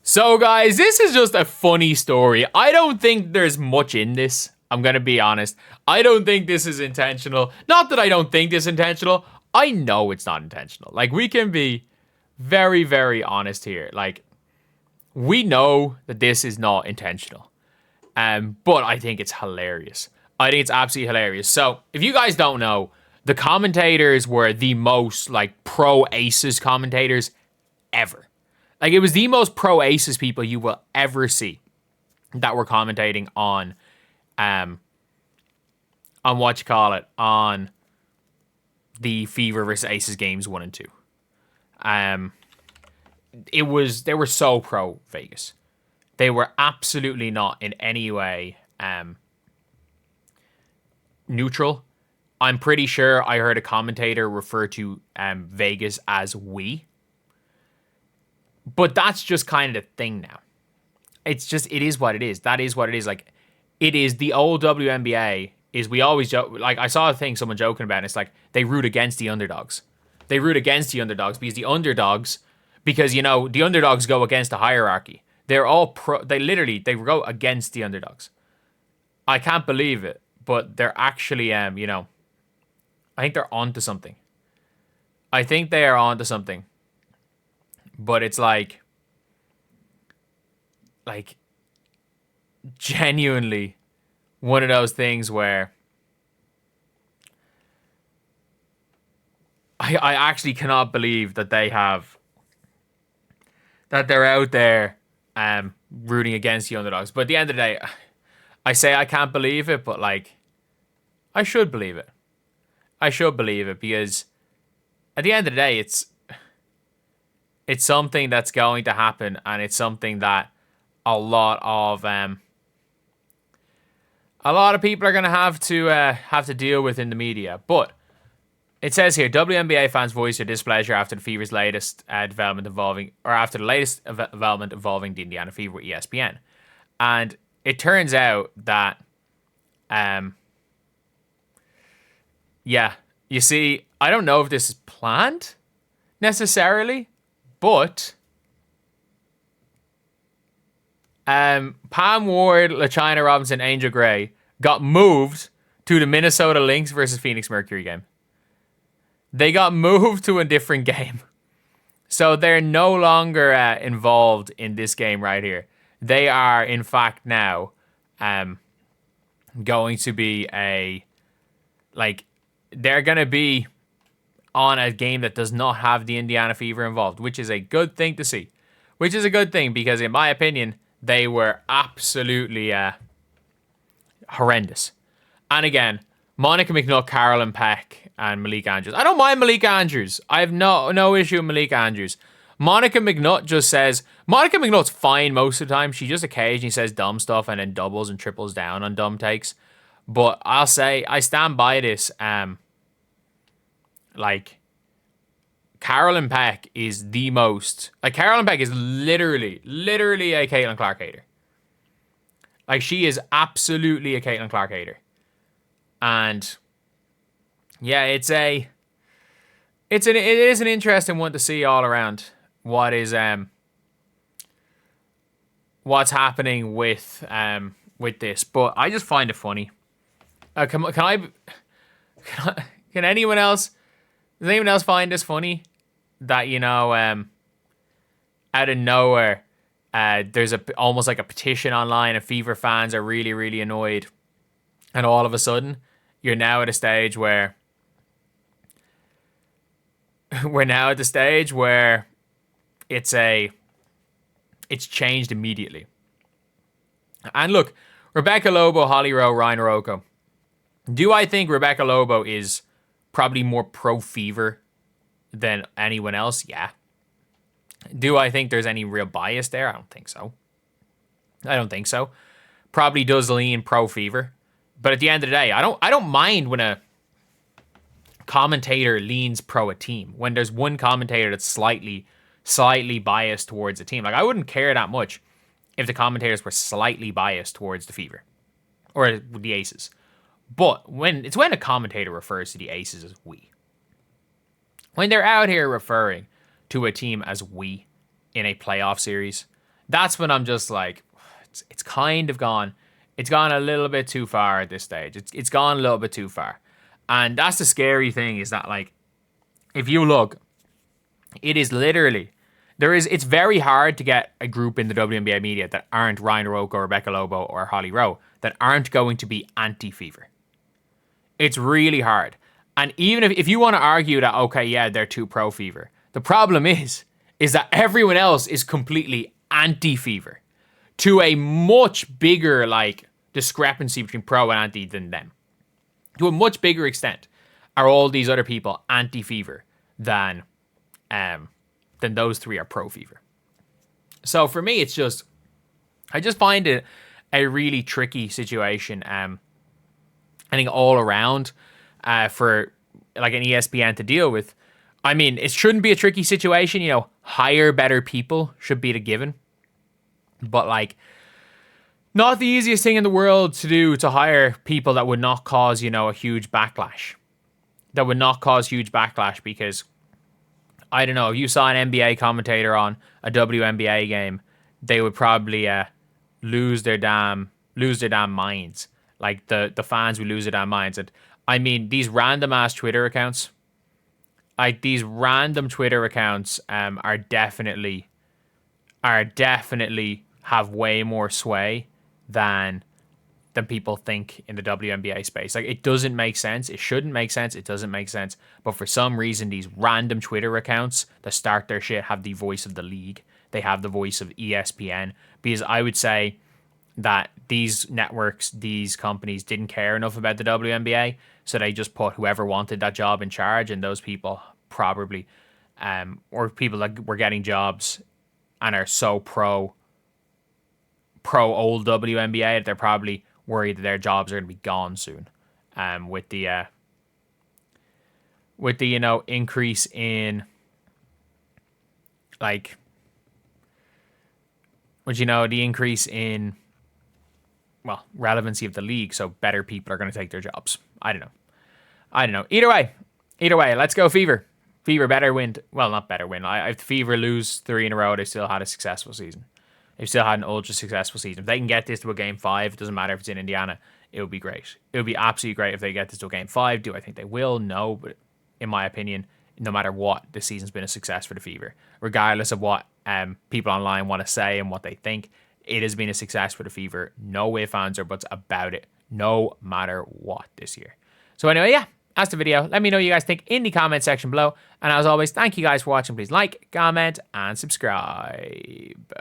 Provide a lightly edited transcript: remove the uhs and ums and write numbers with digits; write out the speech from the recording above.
So guys, this is just a funny story. I don't think there's much in this. I'm going to be honest. I don't think this is intentional. Not that I don't think this is intentional. I know it's not intentional. Like, we can be very, very honest here. Like, we know that this is not intentional. But I think it's hilarious. I think it's absolutely hilarious. So, if you guys don't know, the commentators were the most, like, pro-Aces commentators ever. Like, it was the most pro-Aces people you will ever see that were commentating on on the Fever versus Aces games 1 and 2. They were so pro Vegas. They were absolutely not in any way neutral. I'm pretty sure I heard a commentator refer to Vegas as we. But that's just kind of the thing now. It is what it is. That is what it is. Like, it is the old WNBA is we always joke. Like, I saw a thing someone joking about, and it's like they root against the underdogs. They root against the underdogs because the underdogs, the underdogs go against the hierarchy. They're all they go against the underdogs. I can't believe it, but they're actually, I think they're onto something. I think they are onto something. But it's like genuinely one of those things where I actually cannot believe that they're out there rooting against the underdogs. But at the end of the day, I say I can't believe it, but like, I should believe it. I should believe it because at the end of the day, it's something that's going to happen, and it's something that a lot of people are going to have to deal with in the media. But it says here, WNBA fans voiced their displeasure after the Fever's latest development involving the Indiana Fever with ESPN, and it turns out that you see, I don't know if this is planned necessarily. But Pam Ward, LaChina Robinson, Angel Gray got moved to the Minnesota Lynx versus Phoenix Mercury game. They got moved to a different game. So they're no longer involved in this game right here. They are, in fact, now going to be they're going to be on a game that does not have the Indiana Fever involved, which is a good thing to see. Which is a good thing because, in my opinion, they were absolutely horrendous. And again, Monica McNutt, Carolyn Peck, and Malik Andrews. I don't mind Malik Andrews. I have no issue with Malik Andrews. Monica McNutt's fine most of the time. She just occasionally says dumb stuff and then doubles and triples down on dumb takes. But I'll say, I stand by this. Carolyn Peck is the most... Carolyn Peck is literally a Caitlin Clark hater. She is absolutely a Caitlin Clark hater. And, yeah, it is an interesting one to see all around what's happening with this. But I just find it funny. Can anyone else... Does anyone else find this funny? That, out of nowhere, there's almost like a petition online and Fever fans are really, really annoyed. And all of a sudden, you're now at a stage where... it's changed immediately. And look, Rebecca Lobo, Holly Rowe, Ryan Rocco. Do I think Rebecca Lobo is probably more pro-Fever than anyone else? Yeah. Do I think there's any real bias there? I don't think so. Probably does lean pro-Fever. But at the end of the day, I don't mind when a commentator leans pro a team. When there's one commentator that's slightly biased towards a team. I wouldn't care that much if the commentators were slightly biased towards the Fever. Or the Aces. But when a commentator refers to the Aces as we. When they're out here referring to a team as we in a playoff series, that's when I'm just like, it's kind of gone. It's gone a little bit too far at this stage. It's gone a little bit too far. And that's the scary thing, is that, like, if you look, it is literally, it's very hard to get a group in the WNBA media that aren't Ryan Rocco, Rebecca Lobo, or Holly Rowe, that aren't going to be anti-Fever. It's really hard. And even if you want to argue that, okay, yeah, they're too pro-Fever, the problem is that everyone else is completely anti-Fever, to a much bigger, like, discrepancy between pro and anti than them. To a much bigger extent are all these other people anti-Fever than those three are pro-Fever. So for me, I just find it a really tricky situation. I think all around for like an ESPN to deal with. I mean, it shouldn't be a tricky situation. You know, hire better people should be the given. But, like, not the easiest thing in the world to do, to hire people that would not cause, you know, a huge backlash. That would not cause huge backlash, because, I don't know, if you saw an NBA commentator on a WNBA game, they would probably lose their damn minds. Like, the fans would lose their damn minds. And I mean, these random ass Twitter accounts, are definitely have way more sway than people think in the WNBA space. Like, it doesn't make sense. It shouldn't make sense. It doesn't make sense. But for some reason, these random Twitter accounts that start their shit have the voice of the league. They have the voice of ESPN. Because I would say that these networks, these companies didn't care enough about the WNBA, so they just put whoever wanted that job in charge, and those people probably, or people that were getting jobs and are so pro old WNBA that they're probably worried that their jobs are going to be gone soon. With the you know, increase in, like, relevancy of the league, so better people are going to take their jobs. I don't know. Either way, let's go Fever. Fever better win. Well, not better win. If Fever lose 3 in a row, they still had a successful season. They've still had an ultra successful season. If they can get this to a game 5, it doesn't matter if it's in Indiana, it would be great. It would be absolutely great if they get this to a game 5. Do I think they will? No, but in my opinion, no matter what, this season's been a success for the Fever. Regardless of what people online want to say and what they think, it has been a success for the Fever. No ifs, ands, or buts about it, no matter what this year. So anyway, yeah, that's the video. Let me know what you guys think in the comment section below. And as always, thank you guys for watching. Please like, comment, and subscribe.